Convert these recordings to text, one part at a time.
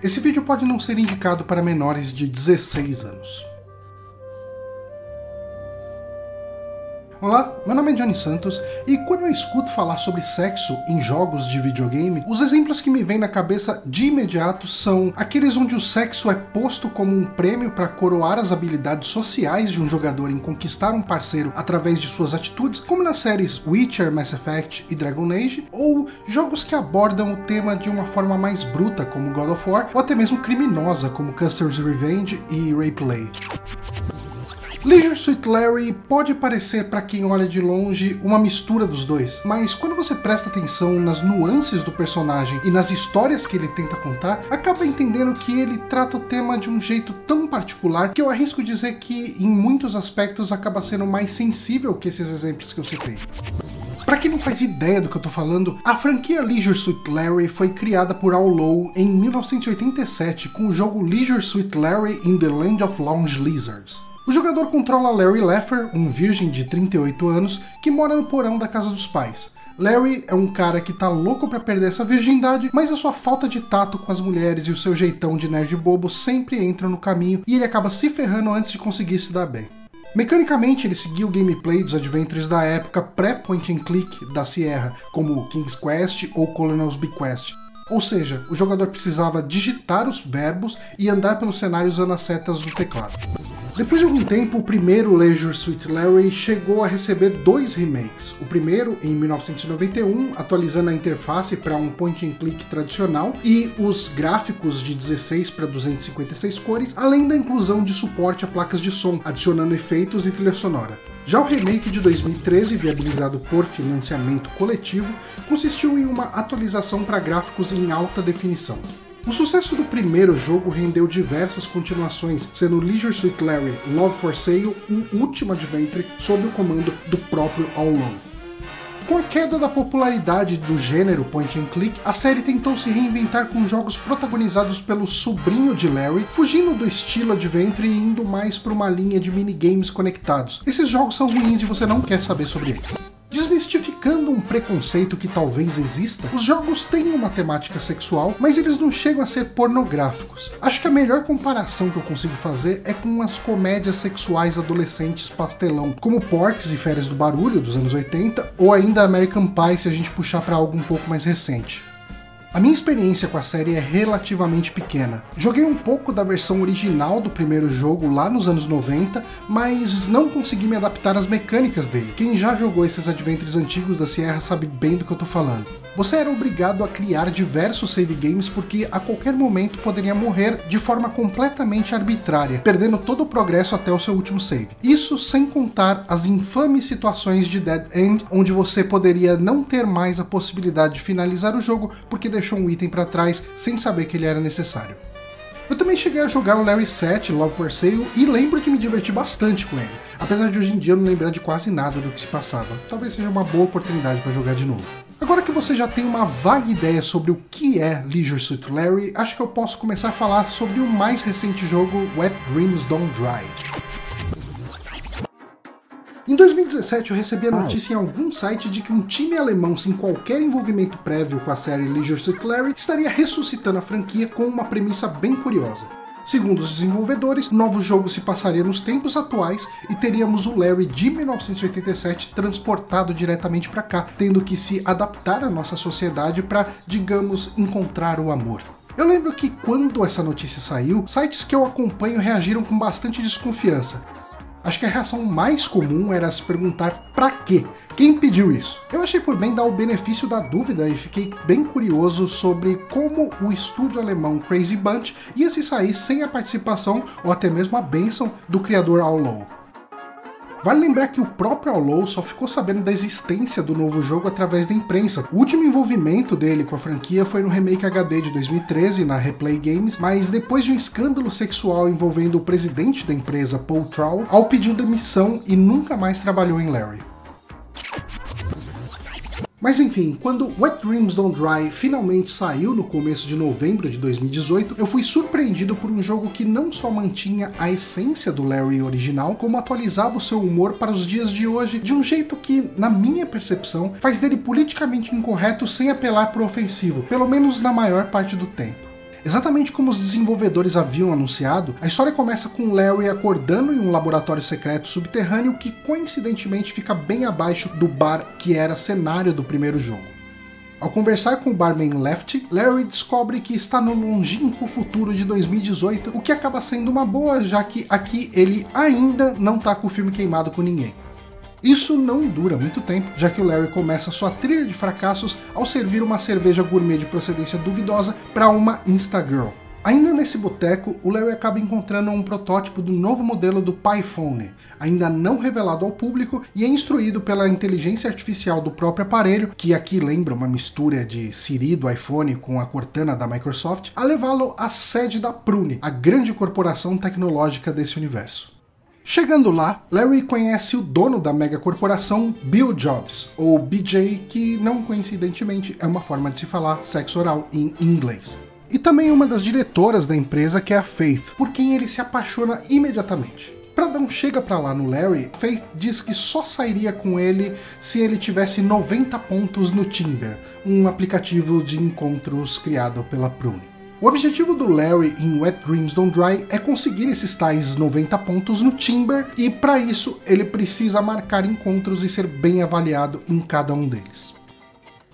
Esse vídeo pode não ser indicado para menores de 16 anos. Olá, meu nome é Johnny Santos, e quando eu escuto falar sobre sexo em jogos de videogame, os exemplos que me vêm na cabeça de imediato são aqueles onde o sexo é posto como um prêmio para coroar as habilidades sociais de um jogador em conquistar um parceiro através de suas atitudes, como nas séries Witcher, Mass Effect e Dragon Age, ou jogos que abordam o tema de uma forma mais bruta, como God of War, ou até mesmo criminosa, como Custer's Revenge e Replay. Leisure Suit Larry pode parecer, para quem olha de longe, uma mistura dos dois, mas quando você presta atenção nas nuances do personagem e nas histórias que ele tenta contar, acaba entendendo que ele trata o tema de um jeito tão particular que eu arrisco dizer que, em muitos aspectos, acaba sendo mais sensível que esses exemplos que eu citei. Pra quem não faz ideia do que eu tô falando, a franquia Leisure Suit Larry foi criada por Outlaw em 1987 com o jogo Leisure Suit Larry in the Land of Lounge Lizards. O jogador controla Larry Laffer, um virgem de 38 anos, que mora no porão da casa dos pais. Larry é um cara que tá louco pra perder essa virgindade, mas a sua falta de tato com as mulheres e o seu jeitão de nerd bobo sempre entram no caminho e ele acaba se ferrando antes de conseguir se dar bem. Mecanicamente, ele seguia o gameplay dos adventures da época pré-point and click da Sierra, como King's Quest ou Colonel's Bequest. Ou seja, o jogador precisava digitar os verbos e andar pelo cenário usando as setas do teclado. Depois de algum tempo, o primeiro Leisure Suit Larry chegou a receber 2 remakes. O primeiro, em 1991, atualizando a interface para um point and click tradicional e os gráficos de 16 para 256 cores, além da inclusão de suporte a placas de som, adicionando efeitos e trilha sonora. Já o remake de 2013, viabilizado por financiamento coletivo, consistiu em uma atualização para gráficos em alta definição. O sucesso do primeiro jogo rendeu diversas continuações, sendo Leisure Suit Larry Love for Sale o último adventure sob o comando do próprio Outlaw. Com a queda da popularidade do gênero point and click, a série tentou se reinventar com jogos protagonizados pelo sobrinho de Larry, fugindo do estilo adventure e indo mais para uma linha de minigames conectados. Esses jogos são ruins e você não quer saber sobre eles. Desmistificando um preconceito que talvez exista, os jogos têm uma temática sexual, mas eles não chegam a ser pornográficos. Acho que a melhor comparação que eu consigo fazer é com as comédias sexuais adolescentes pastelão, como Porky's e Férias do Barulho, dos anos 80, ou ainda American Pie, se a gente puxar para algo um pouco mais recente. A minha experiência com a série é relativamente pequena. Joguei um pouco da versão original do primeiro jogo lá nos anos 90, mas não consegui me adaptar às mecânicas dele. Quem já jogou esses adventures antigos da Sierra sabe bem do que eu tô falando. Você era obrigado a criar diversos save games porque a qualquer momento poderia morrer de forma completamente arbitrária, perdendo todo o progresso até o seu último save. Isso sem contar as infames situações de Dead End, onde você poderia não ter mais a possibilidade de finalizar o jogo porque deixou um item para trás sem saber que ele era necessário. Eu também cheguei a jogar o Larry 7 Love for Sale e lembro de me divertir bastante com ele, apesar de hoje em dia eu não lembrar de quase nada do que se passava. Talvez seja uma boa oportunidade para jogar de novo. Agora que você já tem uma vaga ideia sobre o que é Leisure Suit Larry, acho que eu posso começar a falar sobre o mais recente jogo, Wet Dreams Don't Dry. Em 2017 eu recebi a notícia em algum site de que um time alemão sem qualquer envolvimento prévio com a série Leisure Suit Larry estaria ressuscitando a franquia com uma premissa bem curiosa. Segundo os desenvolvedores, o novo jogo se passaria nos tempos atuais e teríamos o Larry de 1987 transportado diretamente para cá, tendo que se adaptar à nossa sociedade para, digamos, encontrar o amor. Eu lembro que quando essa notícia saiu, sites que eu acompanho reagiram com bastante desconfiança. Acho que a reação mais comum era se perguntar pra quê? Quem pediu isso? Eu achei por bem dar o benefício da dúvida e fiquei bem curioso sobre como o estúdio alemão Crazy Bunch ia se sair sem a participação ou até mesmo a bênção do criador Outlaw. Vale lembrar que o próprio Outlaw só ficou sabendo da existência do novo jogo através da imprensa. O último envolvimento dele com a franquia foi no remake HD de 2013, na Replay Games, mas depois de um escândalo sexual envolvendo o presidente da empresa, Paul Trowell, Al pediu demissão e nunca mais trabalhou em Larry. Mas enfim, quando Wet Dreams Don't Dry finalmente saiu no começo de novembro de 2018, eu fui surpreendido por um jogo que não só mantinha a essência do Larry original, como atualizava o seu humor para os dias de hoje de um jeito que, na minha percepção, faz dele politicamente incorreto sem apelar para o ofensivo, pelo menos na maior parte do tempo. Exatamente como os desenvolvedores haviam anunciado, a história começa com Larry acordando em um laboratório secreto subterrâneo que coincidentemente fica bem abaixo do bar que era cenário do primeiro jogo. Ao conversar com o barman Lefty, Larry descobre que está no longínquo futuro de 2018, o que acaba sendo uma boa, já que aqui ele ainda não tá com o filme queimado com ninguém. Isso não dura muito tempo, já que o Larry começa sua trilha de fracassos ao servir uma cerveja gourmet de procedência duvidosa para uma Instagirl. Ainda nesse boteco, o Larry acaba encontrando um protótipo do novo modelo do PiPhone, ainda não revelado ao público, e é instruído pela inteligência artificial do próprio aparelho, que aqui lembra uma mistura de Siri do iPhone com a Cortana da Microsoft, a levá-lo à sede da Prune, a grande corporação tecnológica desse universo. Chegando lá, Larry conhece o dono da megacorporação, Bill Jobs, ou BJ, que não coincidentemente é uma forma de se falar sexo oral em inglês. E também uma das diretoras da empresa, que é a Faith, por quem ele se apaixona imediatamente. Pra dar um chega pra lá no Larry, Faith diz que só sairia com ele se ele tivesse 90 pontos no Tinder, um aplicativo de encontros criado pela Prune. O objetivo do Larry em Wet Dreams Don't Dry é conseguir esses tais 90 pontos no Tinder, e para isso ele precisa marcar encontros e ser bem avaliado em cada um deles.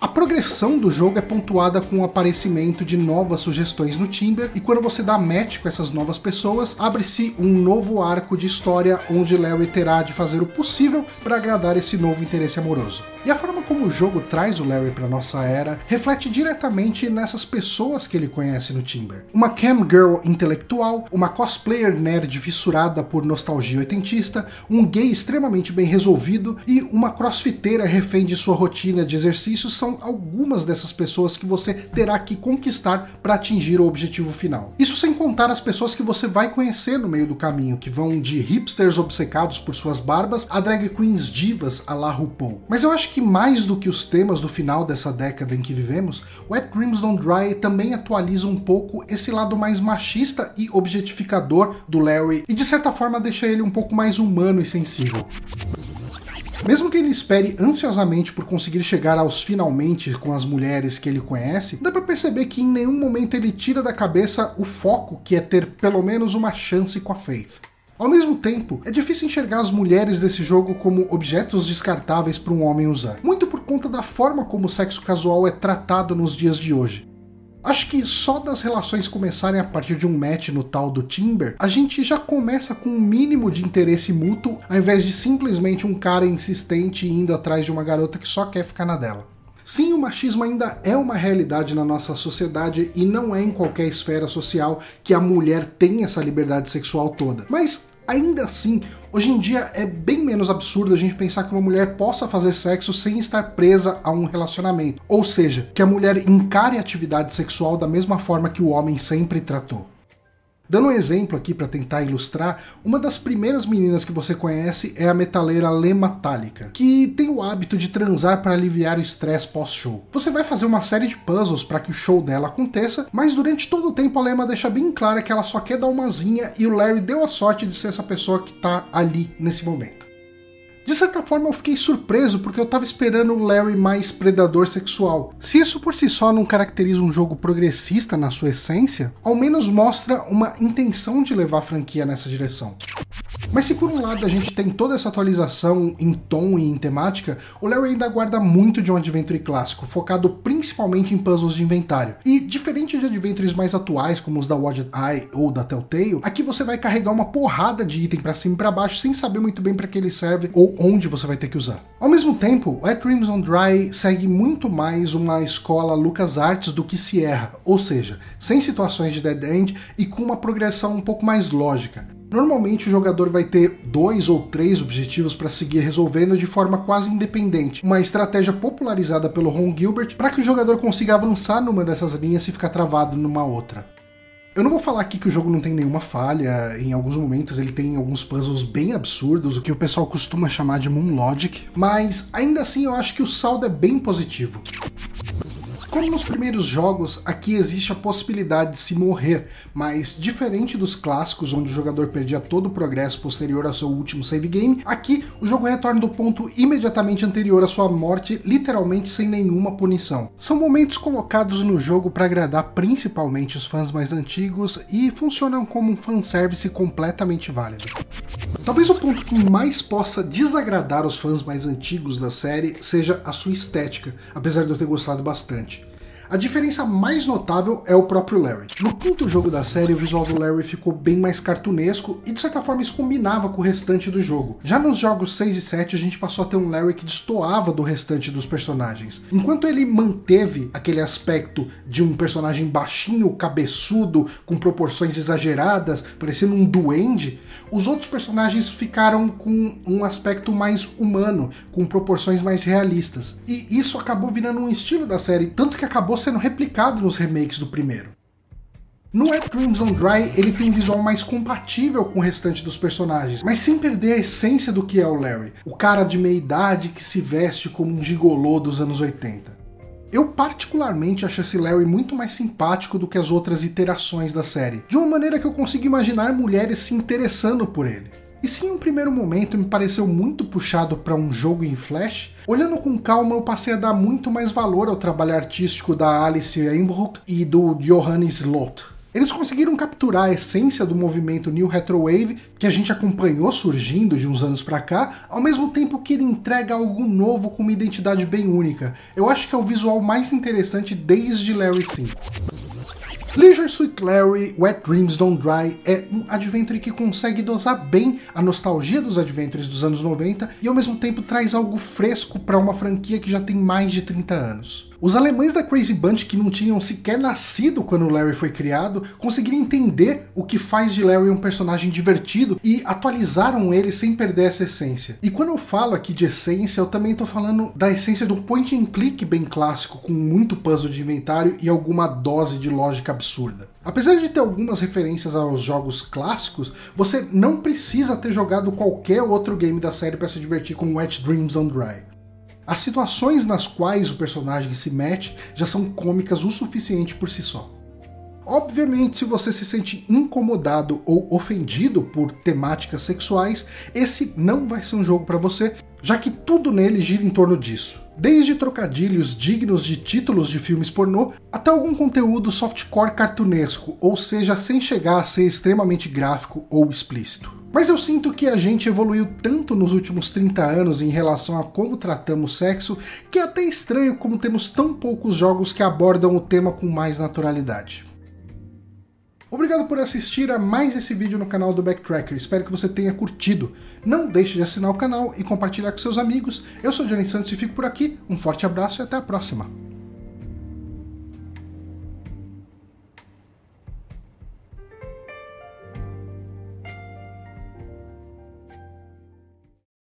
A progressão do jogo é pontuada com o aparecimento de novas sugestões no Tinder, e quando você dá match com essas novas pessoas, abre-se um novo arco de história onde Larry terá de fazer o possível para agradar esse novo interesse amoroso. E a forma como o jogo traz o Larry para nossa era reflete diretamente nessas pessoas que ele conhece no Tinder. Uma cam girl intelectual, uma cosplayer nerd fissurada por nostalgia oitentista, um gay extremamente bem resolvido e uma crossfiteira refém de sua rotina de exercícios são algumas dessas pessoas que você terá que conquistar para atingir o objetivo final. Isso sem contar as pessoas que você vai conhecer no meio do caminho, que vão de hipsters obcecados por suas barbas a drag queens divas à la RuPaul. Mas eu acho que mais do que os temas do final dessa década em que vivemos, Wet Dreams Don't Dry também atualiza um pouco esse lado mais machista e objetificador do Larry e de certa forma deixa ele um pouco mais humano e sensível. Mesmo que ele espere ansiosamente por conseguir chegar aos finalmente com as mulheres que ele conhece, dá pra perceber que em nenhum momento ele tira da cabeça o foco que é ter pelo menos uma chance com a Faith. Ao mesmo tempo, é difícil enxergar as mulheres desse jogo como objetos descartáveis para um homem usar, muito por conta da forma como o sexo casual é tratado nos dias de hoje. Acho que só das relações começarem a partir de um match no tal do Tinder, a gente já começa com um mínimo de interesse mútuo, ao invés de simplesmente um cara insistente indo atrás de uma garota que só quer ficar na dela. Sim, o machismo ainda é uma realidade na nossa sociedade e não é em qualquer esfera social que a mulher tem essa liberdade sexual toda. Mas ainda assim, hoje em dia é bem menos absurdo a gente pensar que uma mulher possa fazer sexo sem estar presa a um relacionamento. Ou seja, que a mulher encare a atividade sexual da mesma forma que o homem sempre tratou. Dando um exemplo aqui para tentar ilustrar, uma das primeiras meninas que você conhece é a metaleira Lê Metallica, que tem o hábito de transar para aliviar o estresse pós-show. Você vai fazer uma série de puzzles para que o show dela aconteça, mas durante todo o tempo a Lema deixa bem clara que ela só quer dar uma zinha e o Larry deu a sorte de ser essa pessoa que tá ali nesse momento. De certa forma eu fiquei surpreso porque eu tava esperando o Larry mais predador sexual. Se isso por si só não caracteriza um jogo progressista na sua essência, ao menos mostra uma intenção de levar a franquia nessa direção. Mas se por um lado a gente tem toda essa atualização em tom e em temática, o Larry ainda guarda muito de um adventure clássico, focado principalmente em puzzles de inventário. E diferente de adventures mais atuais, como os da Wadget Eye ou da Telltale, aqui você vai carregar uma porrada de item pra cima e pra baixo sem saber muito bem pra que ele serve ou onde você vai ter que usar. Ao mesmo tempo, Wet Dreams Don't Dry segue muito mais uma escola LucasArts do que Sierra, ou seja, sem situações de dead end e com uma progressão um pouco mais lógica. Normalmente o jogador vai ter 2 ou 3 objetivos para seguir resolvendo de forma quase independente, uma estratégia popularizada pelo Ron Gilbert para que o jogador consiga avançar numa dessas linhas e ficar travado numa outra. Eu não vou falar aqui que o jogo não tem nenhuma falha, em alguns momentos ele tem alguns puzzles bem absurdos, o que o pessoal costuma chamar de Moon Logic, mas ainda assim eu acho que o saldo é bem positivo. Como nos primeiros jogos, aqui existe a possibilidade de se morrer, mas diferente dos clássicos onde o jogador perdia todo o progresso posterior ao seu último save game, aqui o jogo retorna do ponto imediatamente anterior à sua morte, literalmente sem nenhuma punição. São momentos colocados no jogo para agradar principalmente os fãs mais antigos e funcionam como um fanservice completamente válido. Talvez o ponto que mais possa desagradar os fãs mais antigos da série seja a sua estética, apesar de eu ter gostado bastante. A diferença mais notável é o próprio Larry. No quinto jogo da série, o visual do Larry ficou bem mais cartunesco e de certa forma isso combinava com o restante do jogo. Já nos jogos 6 e 7, a gente passou a ter um Larry que destoava do restante dos personagens. Enquanto ele manteve aquele aspecto de um personagem baixinho, cabeçudo, com proporções exageradas, parecendo um duende, os outros personagens ficaram com um aspecto mais humano, com proporções mais realistas. E isso acabou virando um estilo da série, tanto que acabou sendo replicado nos remakes do primeiro. No Wet Dreams Don't Dry, ele tem um visual mais compatível com o restante dos personagens, mas sem perder a essência do que é o Larry, o cara de meia idade que se veste como um gigolô dos anos 80. Eu particularmente acho esse Larry muito mais simpático do que as outras iterações da série, de uma maneira que eu consigo imaginar mulheres se interessando por ele. E se em um primeiro momento me pareceu muito puxado para um jogo em Flash, olhando com calma eu passei a dar muito mais valor ao trabalho artístico da Alice Einbruch e do Johannes Slot. Eles conseguiram capturar a essência do movimento New Retrowave, que a gente acompanhou surgindo de uns anos pra cá, ao mesmo tempo que ele entrega algo novo com uma identidade bem única. Eu acho que é o visual mais interessante desde Larry 5. Leisure Suit Larry Wet Dreams Don't Dry é um adventure que consegue dosar bem a nostalgia dos adventures dos anos 90 e ao mesmo tempo traz algo fresco para uma franquia que já tem mais de 30 anos. Os alemães da Crazy Bunch, que não tinham sequer nascido quando o Larry foi criado, conseguiram entender o que faz de Larry um personagem divertido e atualizaram ele sem perder essa essência. E quando eu falo aqui de essência, eu também estou falando da essência do point and click bem clássico, com muito puzzle de inventário e alguma dose de lógica absurda. Apesar de ter algumas referências aos jogos clássicos, você não precisa ter jogado qualquer outro game da série para se divertir com Wet Dreams Don't Dry. As situações nas quais o personagem se mete já são cômicas o suficiente por si só. Obviamente, se você se sente incomodado ou ofendido por temáticas sexuais, esse não vai ser um jogo para você, já que tudo nele gira em torno disso. Desde trocadilhos dignos de títulos de filmes pornô, até algum conteúdo softcore cartunesco, ou seja, sem chegar a ser extremamente gráfico ou explícito. Mas eu sinto que a gente evoluiu tanto nos últimos 30 anos em relação a como tratamos sexo, que é até estranho como temos tão poucos jogos que abordam o tema com mais naturalidade. Obrigado por assistir a mais esse vídeo no canal do Backtracker, espero que você tenha curtido. Não deixe de assinar o canal e compartilhar com seus amigos. Eu sou o Johnny Santos e fico por aqui, um forte abraço e até a próxima.